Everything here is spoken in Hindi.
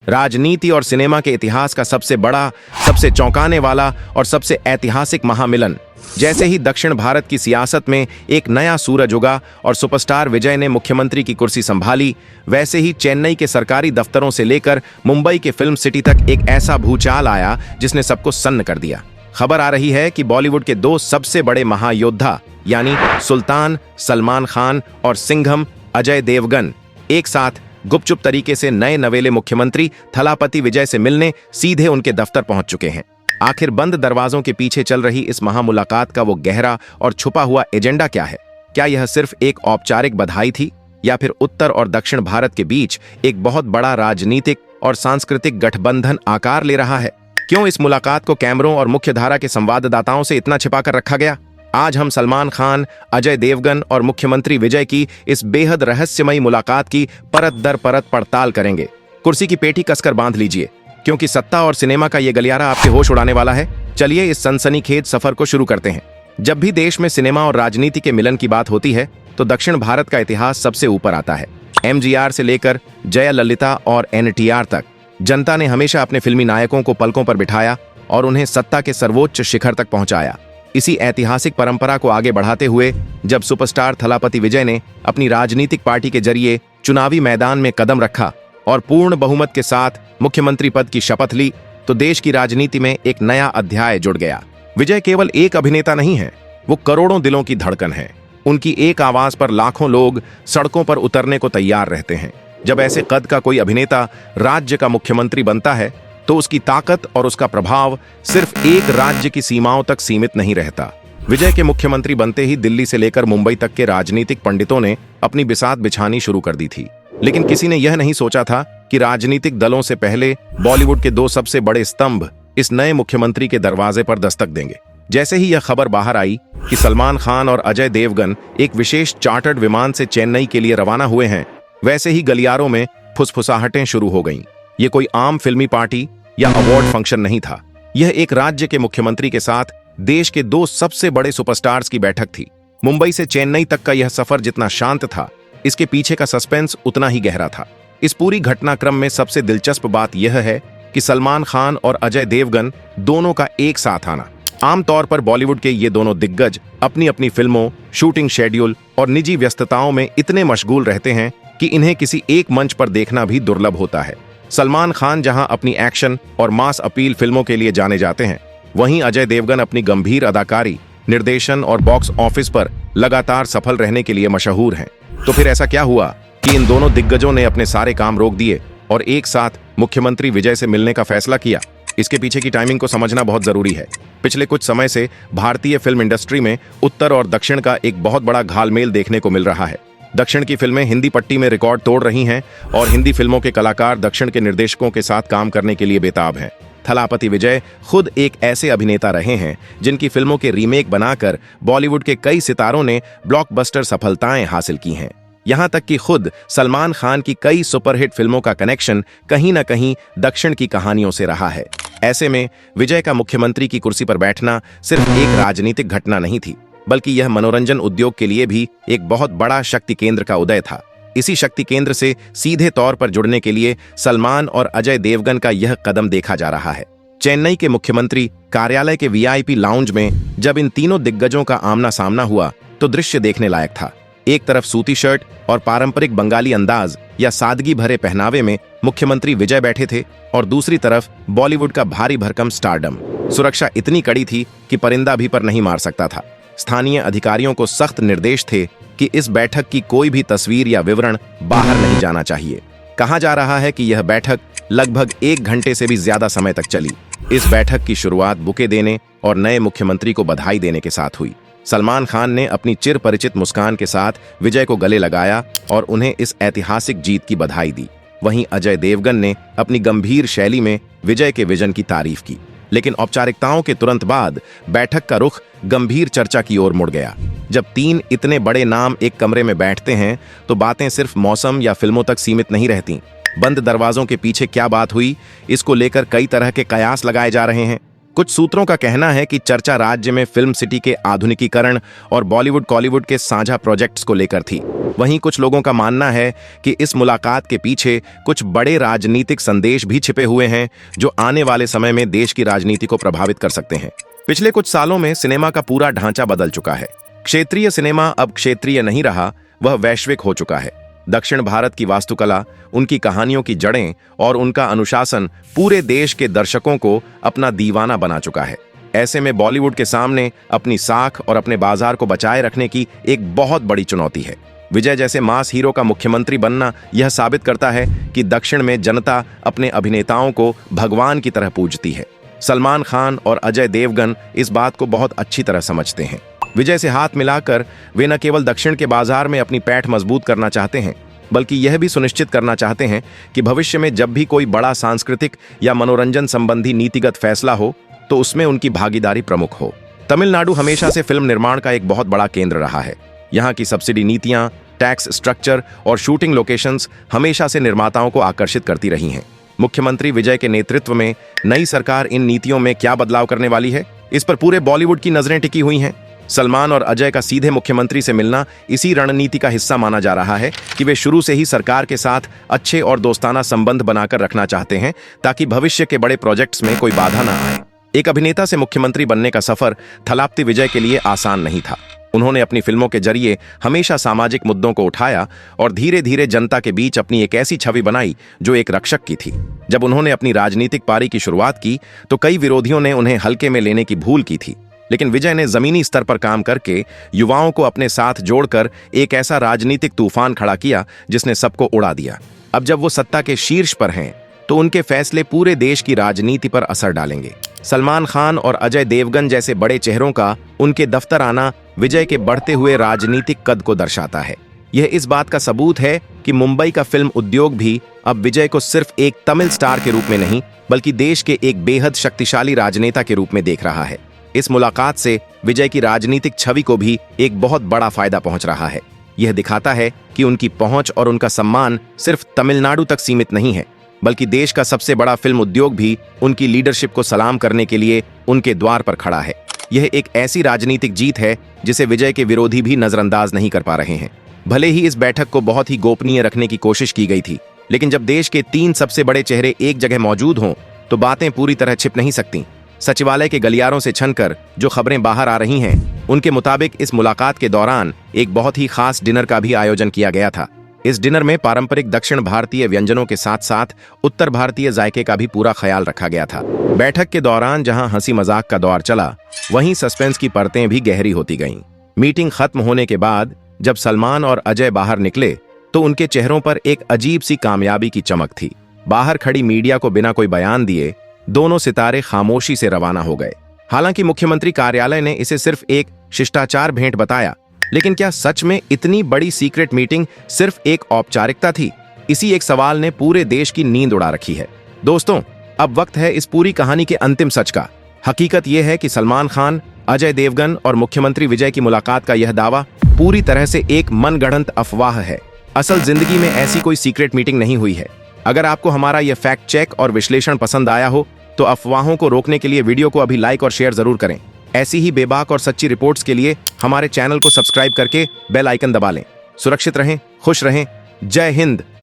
राजनीति और सिनेमा के इतिहास का सबसे बड़ा, सबसे चौंकाने वाला और सबसे ऐतिहासिक महामिलन। जैसे ही दक्षिण भारत की सियासत में एक नया सूरज उगा और सुपरस्टार विजय ने मुख्यमंत्री की कुर्सी संभाली, वैसे ही चेन्नई के सरकारी दफ्तरों से लेकर मुंबई के फिल्म सिटी तक एक ऐसा भूचाल आया जिसने सबको सन्न कर दिया। खबर आ रही है कि बॉलीवुड के दो सबसे बड़े महायोद्धा यानी सुल्तान सलमान खान और सिंघम अजय देवगन एक साथ गुपचुप तरीके से नए नवेले मुख्यमंत्री थलापति विजय से मिलने सीधे उनके दफ्तर पहुंच चुके हैं। आखिर बंद दरवाजों के पीछे चल रही इस महामुलाकात का वो गहरा और छुपा हुआ एजेंडा क्या है? क्या यह सिर्फ एक औपचारिक बधाई थी या फिर उत्तर और दक्षिण भारत के बीच एक बहुत बड़ा राजनीतिक और सांस्कृतिक गठबंधन आकार ले रहा है? क्यों इस मुलाकात को कैमरों और मुख्यधारा के संवाददाताओं से इतना छिपा कर रखा गया? आज हम सलमान खान, अजय देवगन और मुख्यमंत्री विजय की इस बेहद रहस्यमयी मुलाकात की परत दर परत पड़ताल करेंगे। कुर्सी की पेटी कसकर बांध लीजिए, क्योंकि सत्ता और सिनेमा का ये गलियारा आपके होश उड़ाने वाला है। चलिए इस सनसनीखेज सफर को शुरू करते हैं। जब भी देश में सिनेमा और राजनीति के मिलन की बात होती है तो दक्षिण भारत का इतिहास सबसे ऊपर आता है। MGR से लेकर जयललिता और NTR तक जनता ने हमेशा अपने फिल्मी नायकों को पलकों पर बिठाया और उन्हें सत्ता के सर्वोच्च शिखर तक पहुंचाया। इसी ऐतिहासिक परंपरा को आगे बढ़ाते हुए जब सुपरस्टार थलापति विजय ने अपनी राजनीतिक पार्टी के जरिए चुनावी मैदान में कदम रखा और पूर्ण बहुमत के साथ मुख्यमंत्री पद की शपथ ली, तो देश की राजनीति में एक नया अध्याय जुड़ गया। विजय केवल एक अभिनेता नहीं है, वो करोड़ों दिलों की धड़कन है। उनकी एक आवाज पर लाखों लोग सड़कों पर उतरने को तैयार रहते हैं। जब ऐसे कद का कोई अभिनेता राज्य का मुख्यमंत्री बनता है तो उसकी ताकत और उसका प्रभाव सिर्फ एक राज्य की सीमाओं तक सीमित नहीं रहता। विजय के मुख्यमंत्री बनते ही दिल्ली से लेकर मुंबई तक के राजनीतिक पंडितों ने अपनी बिसात बिछानी शुरू कर दी थी। लेकिन किसी ने यह नहीं सोचा था कि राजनीतिक दलों से पहले बॉलीवुड के दो सबसे बड़े स्तंभ इस नए मुख्यमंत्री के दरवाजे पर दस्तक देंगे। जैसे ही यह खबर बाहर आई कि सलमान खान और अजय देवगन एक विशेष चार्टर्ड विमान से चेन्नई के लिए रवाना हुए हैं, वैसे ही गलियारों में फुसफुसाहटें शुरू हो गईं। ये कोई आम फिल्मी पार्टी या अवार्ड फंक्शन नहीं था। यह एक राज्य के मुख्यमंत्री के साथ देश के दो सबसे बड़े सुपरस्टार्स की बैठक थी। मुंबई से चेन्नई तक का यह सफर जितना शांत था, इसके पीछे का सस्पेंस उतना ही गहरा था। इस पूरी घटनाक्रम में सबसे दिलचस्प बात यह है कि सलमान खान और अजय देवगन दोनों का एक साथ आना। आमतौर पर बॉलीवुड के ये दोनों दिग्गज अपनी अपनी फिल्मों, शूटिंग शेड्यूल और निजी व्यस्तताओं में इतने मशगूल रहते हैं कि इन्हें किसी एक मंच पर देखना भी दुर्लभ होता है। सलमान खान जहां अपनी एक्शन और मास अपील फिल्मों के लिए जाने जाते हैं, वहीं अजय देवगन अपनी गंभीर अदाकारी, निर्देशन और बॉक्स ऑफिस पर लगातार सफल रहने के लिए मशहूर हैं। तो फिर ऐसा क्या हुआ कि इन दोनों दिग्गजों ने अपने सारे काम रोक दिए और एक साथ मुख्यमंत्री विजय से मिलने का फैसला किया? इसके पीछे की टाइमिंग को समझना बहुत जरूरी है। पिछले कुछ समय से भारतीय फिल्म इंडस्ट्री में उत्तर और दक्षिण का एक बहुत बड़ा घालमेल देखने को मिल रहा है। दक्षिण की फिल्में हिंदी पट्टी में रिकॉर्ड तोड़ रही हैं और हिंदी फिल्मों के कलाकार दक्षिण के निर्देशकों के साथ काम करने के लिए बेताब हैं। थलापति विजय खुद एक ऐसे अभिनेता रहे हैं जिनकी फिल्मों के रीमेक बनाकर बॉलीवुड के कई सितारों ने ब्लॉकबस्टर सफलताएं हासिल की हैं। यहां तक कि खुद सलमान खान की कई सुपरहिट फिल्मों का कनेक्शन कहीं न कहीं दक्षिण की कहानियों से रहा है। ऐसे में विजय का मुख्यमंत्री की कुर्सी पर बैठना सिर्फ एक राजनीतिक घटना नहीं थी, बल्कि यह मनोरंजन उद्योग के लिए भी एक बहुत बड़ा शक्ति केंद्र का उदय था। इसी शक्ति केंद्र से सीधे तौर पर जुड़ने के लिए सलमान और अजय देवगन का यह कदम देखा जा रहा है। चेन्नई के मुख्यमंत्री कार्यालय के VIP लाउंज में जब इन तीनों दिग्गजों का आमना सामना हुआ तो दृश्य देखने लायक था। एक तरफ सूती शर्ट और पारंपरिक बंगाली अंदाज या सादगी भरे पहनावे में मुख्यमंत्री विजय बैठे थे और दूसरी तरफ बॉलीवुड का भारी भरकम स्टारडम। सुरक्षा इतनी कड़ी थी कि परिंदा भी पर नहीं मार सकता था। स्थानीय अधिकारियों को सख्त निर्देश थे कि इस बैठक की कोई भी तस्वीर या विवरण बाहर नहीं जाना चाहिए। कहा जा रहा है कि यह बैठक लगभग 1 घंटे से भी ज्यादा समय तक चली। इस बैठक की शुरुआत बुके देने और नए मुख्यमंत्री को बधाई देने के साथ हुई। सलमान खान ने अपनी चिर परिचित मुस्कान के साथ विजय को गले लगाया और उन्हें इस ऐतिहासिक जीत की बधाई दी। वहीं अजय देवगन ने अपनी गंभीर शैली में विजय के विजन की तारीफ की। लेकिन औपचारिकताओं के तुरंत बाद बैठक का रुख गंभीर चर्चा की ओर मुड़ गया। जब 3 इतने बड़े नाम एक कमरे में बैठते हैं तो बातें सिर्फ मौसम या फिल्मों तक सीमित नहीं रहती। बंद दरवाजों के पीछे क्या बात हुई, इसको लेकर कई तरह के कयास लगाए जा रहे हैं। कुछ सूत्रों का कहना है कि चर्चा राज्य में फिल्म सिटी के आधुनिकीकरण और बॉलीवुड कॉलीवुड के साझा प्रोजेक्ट्स को लेकर थी। वहीं कुछ लोगों का मानना है कि इस मुलाकात के पीछे कुछ बड़े राजनीतिक संदेश भी छिपे हुए हैं जो आने वाले समय में देश की राजनीति को प्रभावित कर सकते हैं। पिछले कुछ सालों में सिनेमा का पूरा ढांचा बदल चुका है। क्षेत्रीय सिनेमा अब क्षेत्रीय नहीं रहा, वह वैश्विक हो चुका है। दक्षिण भारत की वास्तुकला, उनकी कहानियों की जड़ें और उनका अनुशासन पूरे देश के दर्शकों को अपना दीवाना बना चुका है। ऐसे में बॉलीवुड के सामने अपनी साख और अपने बाजार को बचाए रखने की एक बहुत बड़ी चुनौती है। विजय जैसे मास हीरो का मुख्यमंत्री बनना यह साबित करता है कि दक्षिण में जनता अपने अभिनेताओं को भगवान की तरह पूजती है। सलमान खान और अजय देवगन इस बात को बहुत अच्छी तरह समझते हैं। विजय से हाथ मिलाकर वे न केवल दक्षिण के बाजार में अपनी पैठ मजबूत करना चाहते हैं, बल्कि यह भी सुनिश्चित करना चाहते हैं कि भविष्य में जब भी कोई बड़ा सांस्कृतिक या मनोरंजन संबंधी नीतिगत फैसला हो तो उसमें उनकी भागीदारी प्रमुख हो। तमिलनाडु हमेशा से फिल्म निर्माण का एक बहुत बड़ा केंद्र रहा है। यहाँ की सब्सिडी नीतियां, टैक्स स्ट्रक्चर और शूटिंग लोकेशंस हमेशा से निर्माताओं को आकर्षित करती रही हैं। मुख्यमंत्री विजय के नेतृत्व में नई सरकार इन नीतियों में क्या बदलाव करने वाली है, इस पर पूरे बॉलीवुड की नजरें टिकी हुई हैं। सलमान और अजय का सीधे मुख्यमंत्री से मिलना इसी रणनीति का हिस्सा माना जा रहा है कि वे शुरू से ही सरकार के साथ अच्छे और दोस्ताना संबंध बनाकर रखना चाहते हैं ताकि भविष्य के बड़े प्रोजेक्ट्स में कोई बाधा न आए। एक अभिनेता से मुख्यमंत्री बनने का सफर थलाप्ती विजय के लिए आसान नहीं था। उन्होंने अपनी फिल्मों के जरिए हमेशा सामाजिक मुद्दों को उठाया और धीरे धीरे जनता के बीच अपनी एक ऐसी छवि बनाई जो एक रक्षक की थी। जब उन्होंने अपनी राजनीतिक पारी की शुरुआत की तो कई विरोधियों ने उन्हें हल्के में लेने की भूल की थी, लेकिन विजय ने जमीनी स्तर पर काम करके युवाओं को अपने साथ जोड़कर एक ऐसा राजनीतिक तूफान खड़ा किया जिसने सबको उड़ा दिया। अब जब वो सत्ता के शीर्ष पर हैं तो उनके फैसले पूरे देश की राजनीति पर असर डालेंगे। सलमान खान और अजय देवगन जैसे बड़े चेहरों का उनके दफ्तर आना विजय के बढ़ते हुए राजनीतिक कद को दर्शाता है। यह इस बात का सबूत है कि मुंबई का फिल्म उद्योग भी अब विजय को सिर्फ एक तमिल स्टार के रूप में नहीं, बल्कि देश के एक बेहद शक्तिशाली राजनेता के रूप में देख रहा है। इस मुलाकात से विजय की राजनीतिक छवि को भी एक बहुत बड़ा फायदा पहुंच रहा है। यह दिखाता है कि उनकी पहुंच और उनका सम्मान सिर्फ तमिलनाडु तक सीमित नहीं है, बल्कि देश का सबसे बड़ा फिल्म उद्योग भी उनकी लीडरशिप को सलाम करने के लिए उनके द्वार पर खड़ा है। यह एक ऐसी राजनीतिक जीत है जिसे विजय के विरोधी भी नजरअंदाज नहीं कर पा रहे हैं। भले ही इस बैठक को बहुत ही गोपनीय रखने की कोशिश की गई थी, लेकिन जब देश के 3 सबसे बड़े चेहरे एक जगह मौजूद हों तो बातें पूरी तरह छिप नहीं सकती। सचिवालय के गलियारों से छनकर जो खबरें बाहर आ रही हैं, उनके मुताबिक इस मुलाकात के दौरान एक बहुत ही खास डिनर का भी आयोजन किया गया था। इस डिनर में पारंपरिक दक्षिण भारतीय व्यंजनों के साथ साथ उत्तर भारतीय जायके का भी पूरा ख्याल रखा गया था। बैठक के दौरान जहां हंसी मजाक का दौर चला, वहीं सस्पेंस की परतें भी गहरी होती गईं। मीटिंग खत्म होने के बाद जब सलमान और अजय बाहर निकले तो उनके चेहरों पर एक अजीब सी कामयाबी की चमक थी। बाहर खड़ी मीडिया को बिना कोई बयान दिए दोनों सितारे खामोशी से रवाना हो गए। हालांकि मुख्यमंत्री कार्यालय ने इसे सिर्फ एक शिष्टाचार भेंट बताया, लेकिन क्या सच में इतनी बड़ी सीक्रेट मीटिंग सिर्फ एक औपचारिकता थी? इसी एक सवाल ने पूरे देश की नींद उड़ा रखी है। दोस्तों, अब वक्त है इस पूरी कहानी के अंतिम सच का। हकीकत यह है कि सलमान खान, अजय देवगन और मुख्यमंत्री विजय की मुलाकात का यह दावा पूरी तरह से एक मनगढ़ंत अफवाह है। असल जिंदगी में ऐसी कोई सीक्रेट मीटिंग नहीं हुई है। अगर आपको हमारा यह फैक्ट चेक और विश्लेषण पसंद आया हो तो अफवाहों को रोकने के लिए वीडियो को अभी लाइक और शेयर जरूर करें। ऐसी ही बेबाक और सच्ची रिपोर्ट्स के लिए हमारे चैनल को सब्सक्राइब करके बेल आइकन दबा लें। सुरक्षित रहें, खुश रहें। जय हिंद।